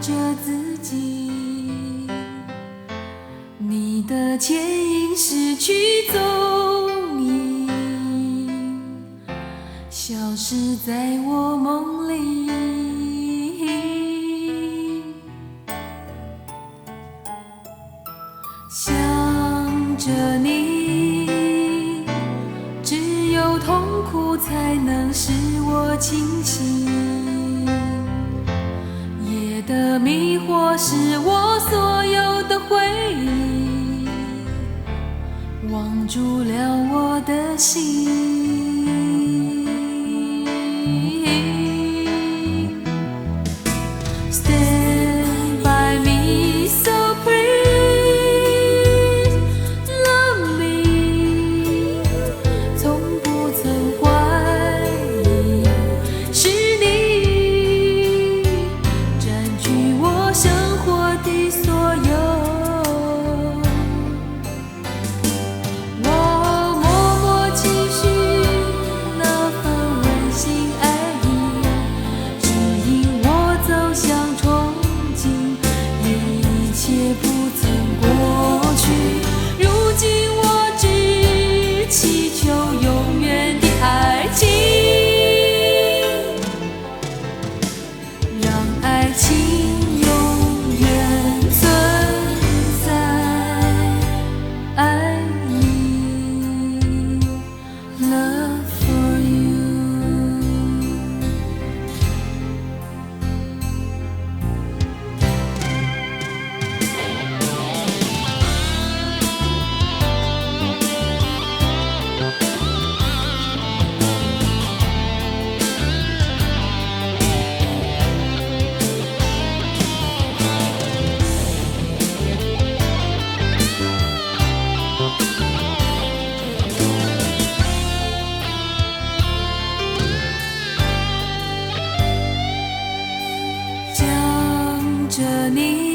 着自己，你的牵引失去踪影，消失在我梦里。想着你，只有痛苦才能使我清醒。夜的迷惑是我所有的回忆，忘住了我的心。Stand by me, so please love me， 从不曾怀疑是你占据我生活的所有。我默默期许那份温馨爱意，指引我走向憧憬，一切不曾过去。如今我只祈求永远的爱情，让爱情永远存在。爱你 ，Love for you。想着你。